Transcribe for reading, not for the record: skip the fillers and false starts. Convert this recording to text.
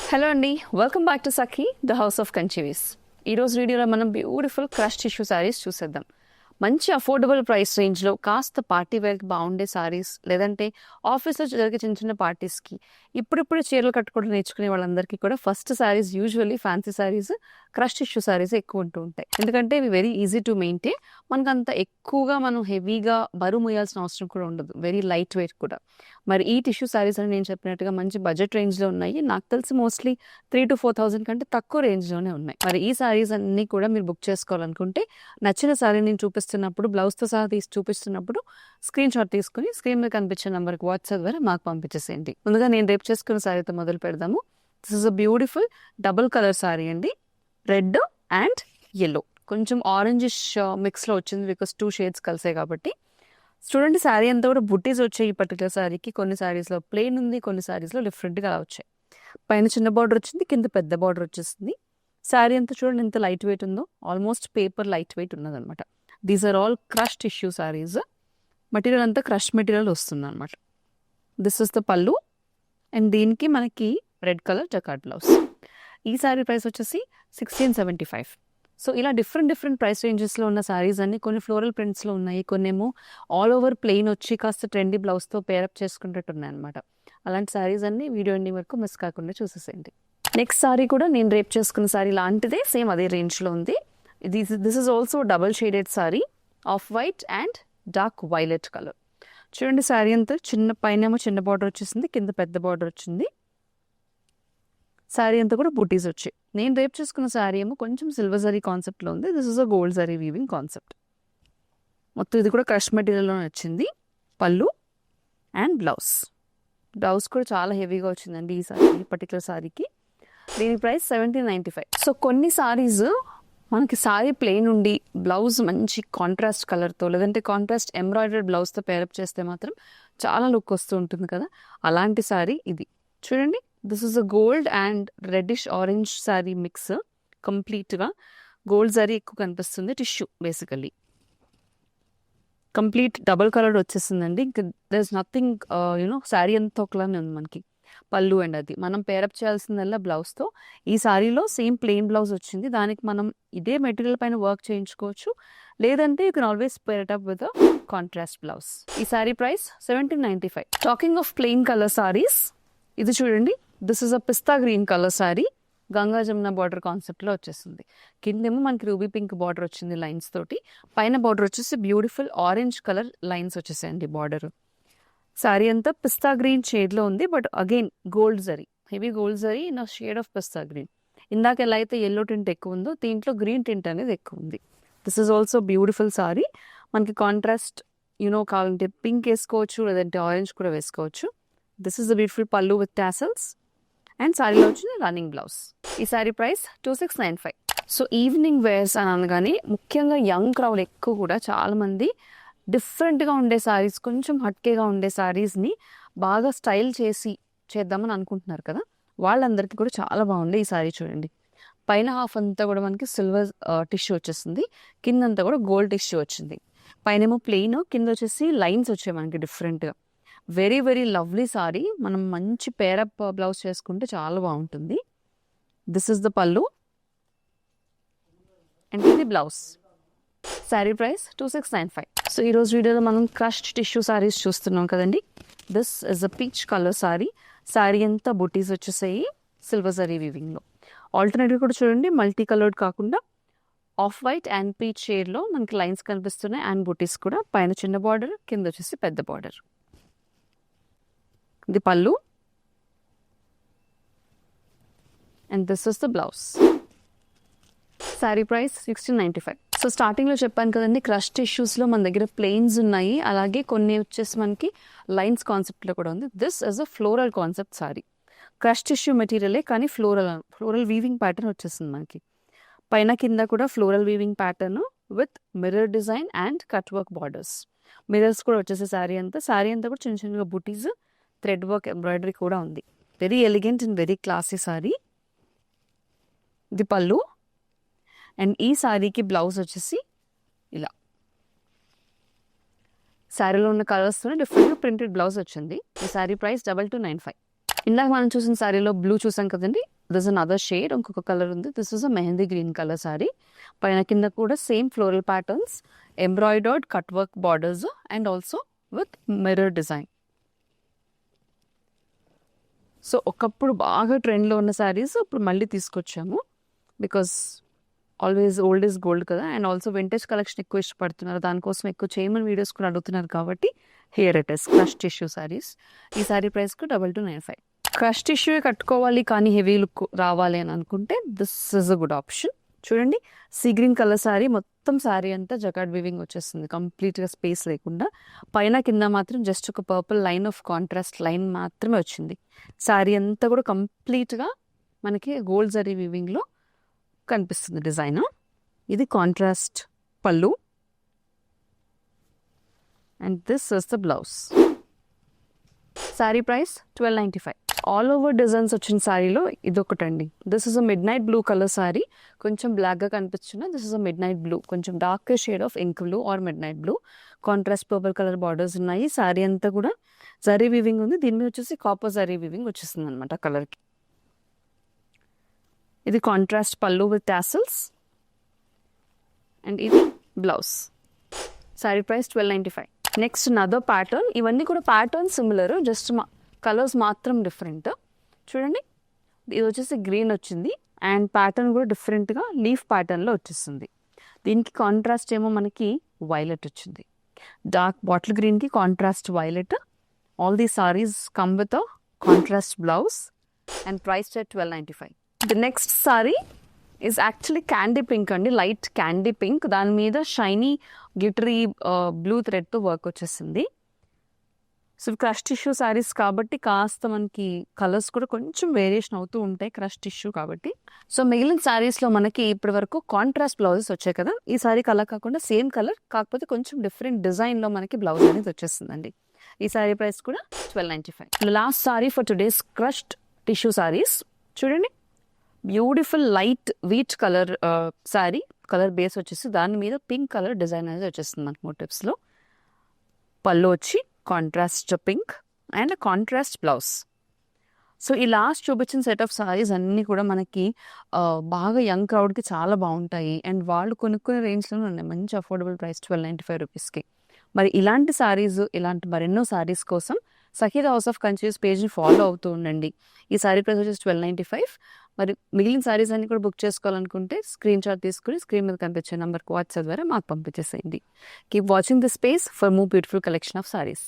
Hello అండి, welcome back to Sakhi the house of Kanchivis. ఈరోజు వీడియోలో మనం బ్యూటిఫుల్ క్రష్ టిష్యూ శారీస్ చూసేద్దాం. మంచి అఫోర్డబుల్ ప్రైస్ రేంజ్లో కాస్త పార్టీ వేర్కి బాగుండే శారీస్, లేదంటే ఆఫీస్లో జరిగే చిన్న చిన్న పార్టీస్కి ఇప్పుడిప్పుడు చీరలు కట్టుకోవడం నేర్చుకునే వాళ్ళందరికీ కూడా first saris usually fancy saris, crush tissue saris ఎక్కువ ఉంటూ ఉంటాయి. ఎందుకంటే ఇవి వెరీ ఈజీ టు మెయింటైన్. మనకు అంత ఎక్కువగా మనం హెవీగా బరువు మోయాల్సిన అవసరం కూడా ఉండదు, వెరీ లైట్ వెయిట్ కూడా. మరి ఈ టిష్యూ శారీస్ అని నేను చెప్పినట్టుగా మంచి బడ్జెట్ రేంజ్లో ఉన్నాయి. నాకు తెలిసి మోస్ట్లీ 3,000 to 4,000 కంటే తక్కువ రేంజ్లోనే ఉన్నాయి. మరి ఈ శారీస్ అన్నీ కూడా మీరు బుక్ చేసుకోవాలనుకుంటే నచ్చిన శారీ నేను చూపిస్తున్నప్పుడు, బ్లౌజ్తో సహా తీసి చూపిస్తున్నప్పుడు స్క్రీన్ షాట్ తీసుకుని స్క్రీన్ మీద కనిపించే నెంబర్కి వాట్సాప్ ద్వారా మాకు పంపించేసేయండి. ముందుగా నేను రేపు చేసుకున్న శారీతో మొదలు పెడదాము. This is a beautiful double colour sari అండి. రెడ్ అండ్ ఎల్లో, కొంచెం ఆరెంజిష్ మిక్స్లో వచ్చింది, బికాస్ 2 షేడ్స్ కలిసాయి కాబట్టి. చూడండి, శారీ అంతా కూడా బుట్టీస్ వచ్చాయి. ఈ పర్టికులర్ శారీకి కొన్ని శారీస్లో ప్లెయిన్ ఉంది, కొన్ని శారీస్లో డిఫరెంట్గా అలా వచ్చాయి. పైన చిన్న బార్డర్ వచ్చింది, కింద పెద్ద బార్డర్ వచ్చేసింది. శారీ అంతా చూడండి ఎంత లైట్ వెయిట్ ఉందో, ఆల్మోస్ట్ పేపర్ లైట్ వెయిట్ ఉన్నదనమాట. These are all crush tissue saris. Material అంతా క్రష్ మెటీరియల్ వస్తుంది అనమాట. This is the pallu, and దీనికి మనకి రెడ్ కలర్ జకార్డ్ బ్లౌజ్. ఈ శారీ ప్రైస్ వచ్చేసి 1675. సో ఇలా డిఫరెంట్ ప్రైస్ రేంజెస్లో ఉన్న శారీస్ అన్ని, కొన్ని ఫ్లోరల్ ప్రింట్స్లో ఉన్నాయి, కొన్ని ఏమో ఆల్ ఓవర్ ప్లెయిన్ వచ్చి కాస్త ట్రెండీ బ్లౌజ్తో పేరప్ చేసుకున్నట్టు ఉన్నాయి అనమాట. అలాంటి శారీస్ అన్ని వీడియో ఎండింగ్ వరకు మిస్ కాకుండా చూసేసేయండి. నెక్స్ట్ శారీ కూడా నేను రేపు చేసుకున్న శారీ లాంటిదే, సేమ్ అదే రేంజ్లో ఉంది. This is also double shaded sari off white and dark violet colour. చూడండి, శారీ అంతా పైనేమో చిన్న బార్డర్ వచ్చేసింది, కింద పెద్ద బార్డర్ వచ్చింది. శారీ అంతా కూడా బూటీస్ వచ్చాయి. నేను రేపు చేసుకున్న శారీ ఏమో కొంచెం సిల్వర్ జరీ కాన్సెప్ట్లో ఉంది. This is a gold zari weaving concept. మొత్తం ఇది కూడా క్రష్ మెటీరియల్లో వచ్చింది. పళ్ళు అండ్ బ్లౌజ్ కూడా చాలా హెవీగా వచ్చిందండి ఈ సారీ, ఈ పర్టికులర్ శారీకి. దీని ప్రైస్ 1795. సో కొన్ని సారీస్ మనకి సారీ ప్లెయిన్ ఉండి బ్లౌజ్ మంచి కాంట్రాస్ట్ కలర్తో, లేదంటే కాంట్రాస్ట్ ఎంబ్రాయిడర్డ్ బ్లౌజ్తో పేరప్ చేస్తే మాత్రం చాలా లుక్ వస్తూ ఉంటుంది కదా. అలాంటి సారీ ఇది. చూడండి, this is a gold and reddish orange sorry mix. కంప్లీట్గా గోల్డ్ సారీ ఎక్కువ కనిపిస్తుంది. Tissue basically complete double colour వచ్చేసిందండి. ఇంకా దర్ ఇస్ నథింగ్, శారీ అంతా ఒకలానే ఉంది మనకి. పళ్ళు అండ్ అది మనం పేరప్ చేయాల్సిందల్లా బ్లౌజ్తో. ఈ శారీలో సేమ్ ప్లెయిన్ బ్లౌజ్ వచ్చింది, దానికి మనం ఇదే మెటీరియల్ పైన వర్క్ చేయించుకోవచ్చు, లేదంటే you can always pair it up with contrast blouse. ఈ sari price 1795. Talking of plain colour saris, ఇది చూడండి, this is a pista green colour sari. Ganga Jamuna border కాన్సెప్ట్లో వచ్చేసింది. కిందేమో మనకి రూబీ పింక్ బార్డర్ వచ్చింది లైన్స్ తోటి, పైన బార్డర్ వచ్చేసి బ్యూటిఫుల్ ఆరెంజ్ కలర్ లైన్స్ వచ్చేసాయండి బార్డర్. శారీ అంతా పిస్తా గ్రీన్ షేడ్లో ఉంది, but again gold zari, heavy gold zari in a shade of pista green. ఇందాక ఎలా అయితే ఎల్లో టింట్ ఎక్కువ ఉందో, దీంట్లో గ్రీన్ టింట్ అనేది ఎక్కువ ఉంది. This is also beautiful sari. మనకి కాంట్రాస్ట్ కావాలంటే పింక్ వేసుకోవచ్చు, లేదంటే ఆరెంజ్ కూడా వేసుకోవచ్చు. This is the beautiful pallu with tassels, and శారీలో వచ్చిన రన్నింగ్ బ్లౌజ్. ఈ sari price 2695. So evening wears అని అనగానే ముఖ్యంగా యంగ్ క్రౌడ్ ఎక్కువ కూడా చాలామంది డిఫరెంట్గా ఉండే శారీస్, కొంచెం హట్కేగా ఉండే శారీస్ని బాగా స్టైల్ చేద్దామని అనుకుంటున్నారు కదా, వాళ్ళందరికీ కూడా చాలా బాగుంది ఈ శారీ. చూడండి, పైన హాఫ్ అంతా కూడా మనకి సిల్వర్ టిష్యూ వచ్చేసింది, కిందంతా కూడా గోల్డ్ టిష్యూ వచ్చింది. పైనేమో ప్లెయిన్, కింద వచ్చేసి లైన్స్ వచ్చాయి మనకి డిఫరెంట్గా. Very very lovely sorry. మనం మంచి పేరప్ బ్లౌజ్ చేసుకుంటే చాలా బాగుంటుంది. This is the pallu and ఇది బ్లౌజ్. శారీ ప్రైస్ 2695. సో ఈరోజు వీడియోలో మనం క్రష్డ్ టిష్యూ శారీస్ చూస్తున్నాం కదండి. This is a peach colour sari. Sari అంతా బుటీస్ వచ్చేసాయి సిల్వర్ జరీ వీవింగ్లో. ఆల్టర్నేటివ్ కూడా చూడండి, మల్టీ కలర్డ్ కాకుండా ఆఫ్ వైట్ అండ్ పీచ్ షేడ్లో మనకి లైన్స్ కనిపిస్తున్నాయి, అండ్ బుటీస్ కూడా. పైన చిన్న బార్డర్, కింద వచ్చేసి పెద్ద బార్డర్. ఇది పళ్ళు and this is the blouse. Sari price 1695. So స్టార్టింగ్లో చెప్పాను కదండి, క్రష్ టిష్యూస్లో మన దగ్గర ప్లెయిన్స్ ఉన్నాయి, అలాగే కొన్ని వచ్చేసి మనకి లైన్స్ కాన్సెప్ట్లో కూడా ఉంది. This is a floral concept sari. Crush tissue మెటీరియలే కానీ ఫ్లోరల్ వీవింగ్ ప్యాటర్న్ వచ్చేసింది మనకి. పైన కింద కూడా floral weaving pattern with mirror design and cut work borders. Mirrors కూడా వచ్చేసి శారీ అంతా కూడా చిన్న చిన్నగా బుటీస్, థ్రెడ్ వర్క్, ఎంబ్రాయిడరీ కూడా ఉంది. Very elegant and very classy sorry. ఇది పళ్ళు, అండ్ ఈ శారీకి బ్లౌజ్ వచ్చేసి ఇలా. శారీలో ఉన్న కలర్స్తోనే డిఫరెంట్గా ప్రింటెడ్ బ్లౌజ్ వచ్చింది. ఈ శారీ ప్రైస్ 2295. ఇందాక మనం చూసిన శారీలో బ్లూ చూసాం కదండి, దిస్ అనదర్ షేడ్, ఇంకొక కలర్ ఉంది. This is a mehndi green colour sorry. పైన కింద కూడా same floral patterns, embroidered cut work borders and also with mirror design. So ఒకప్పుడు బాగా ట్రెండ్లో ఉన్న శారీస్ ఇప్పుడు మళ్ళీ తీసుకొచ్చాము. Because always old is gold కదా, అండ్ ఆల్సో వింటేజ్ కలెక్షన్ ఎక్కువ ఇష్టపడుతున్నారు, దానికోసం ఎక్కువ చేయమని వీడియోస్ కూడా అడుగుతున్నారు కాబట్టి here it is crush tissue saris. ఈ శారీ ప్రైస్కు 2295. క్రష్ టిష్యూ కట్టుకోవాలి కానీ హెవీ లుక్ రావాలి అని అనుకుంటే this is a good option. చూడండి, సీ గ్రీన్ కలర్ శారీ, మొత్తం శారీ అంతా జకార్డ్ వీవింగ్ వచ్చేస్తుంది, కంప్లీట్గా స్పేస్ లేకుండా. పైన కింద మాత్రం జస్ట్ ఒక purple line of contrast line మాత్రమే వచ్చింది. శారీ అంతా కూడా కంప్లీట్గా మనకి గోల్డ్ జరీ వీవింగ్లో కనిపిస్తుంది డిజైన్. ఇది contrast pallu and this is the blouse. Sari price 1295. All over designs వచ్చిన శారీలో ఇదొకటండి. This is a midnight blue colour sari, కొంచెం బ్లాక్గా కనిపిస్తున్న this is a midnight blue, కొంచెం dark shade of ink blue or midnight blue. Contrast purple colour borders ఉన్నాయి. శారీ అంతా కూడా జరీ వీవింగ్ ఉంది, దీని మీద వచ్చేసి కాపర్ జరీ వీవింగ్ వచ్చేస్తుంది అనమాట కలర్కి. ఇది contrast pallu with tassels and ఇది blouse. Sari price 1295. Next another pattern. ఇవన్నీ కూడా ప్యాటర్న్ సిమిలర్, జస్ట్ కలర్స్ మాత్రం డిఫరెంట్. చూడండి, ఇది వచ్చేసి గ్రీన్ వచ్చింది అండ్ ప్యాటర్న్ కూడా డిఫరెంట్గా లీఫ్ ప్యాటర్న్లో వచ్చేస్తుంది. దీనికి కాంట్రాస్ట్ ఏమో మనకి వైలెట్ వచ్చింది, డార్క్ బాటిల్ గ్రీన్కి contrast violet. All the saris come with a contrast blouse and price at 1295. The next sorry is actually candy pink అండి, లైట్ క్యాండీ పింక్. దాని మీద షైనీ గ్లిటరీ బ్లూ థ్రెడ్తో వర్క్ వచ్చేసింది. సో క్రష్ టిష్యూ శారీస్ కాబట్టి కాస్త మనకి colours కూడా కొంచెం వేరియేషన్ అవుతూ ఉంటాయి, క్రష్ టిష్యూ కాబట్టి. సో మిగిలిన శారీస్లో మనకి ఇప్పటి వరకు కాంట్రాస్ట్ బ్లౌజెస్ వచ్చాయి కదా, ఈ శారీ కలర్ కాకుండా సేమ్ కలర్ కాకపోతే కొంచెం డిఫరెంట్ డిజైన్లో మనకి బ్లౌజ్ అనేది వచ్చేస్తుందండి. ఈ శారీ ప్రైస్ కూడా 1295. Last sari for today's crushed tissue saris. చూడండి, beautiful light wheat colour sari, colour base వచ్చేసి దాని మీద పింక్ కలర్ డిజైన్ అనేది వచ్చేస్తుంది మనకి మోటివ్స్లో. పళ్ళు వచ్చి contrast pink and contrast blouse. So ఈ లాస్ట్ చూపించిన సెట్ ఆఫ్ సారీస్ అన్నీ కూడా మనకి బాగా యంగ్ క్రౌడ్కి చాలా బాగుంటాయి అండ్ వాళ్ళు కొనుక్కునే రేంజ్లోనే ఉన్నాయి, మంచి అఫోర్డబుల్ ప్రైస్ 1295 రూపీస్కి. మరి ఇలాంటి సారీస్, ఇలాంటి మరెన్నో సారీస్ కోసం సఖీ హౌస్ ఆఫ్ కంచీస్ పేజ్ని ఫాలో అవుతూ ఉండండి. ఈ సారీ ప్రైస్ వచ్చేసి 1295. మరి మిగిలిన సారీస్ అన్ని కూడా బుక్ చేసుకోవాలనుకుంటే స్క్రీన్ షాట్ తీసుకుని స్క్రీన్ మీద కనిపించే నెంబర్కి వాట్సాప్ ద్వారా మాకు పంపించేసేయండి. Keep watching this space for more beautiful collection of saris.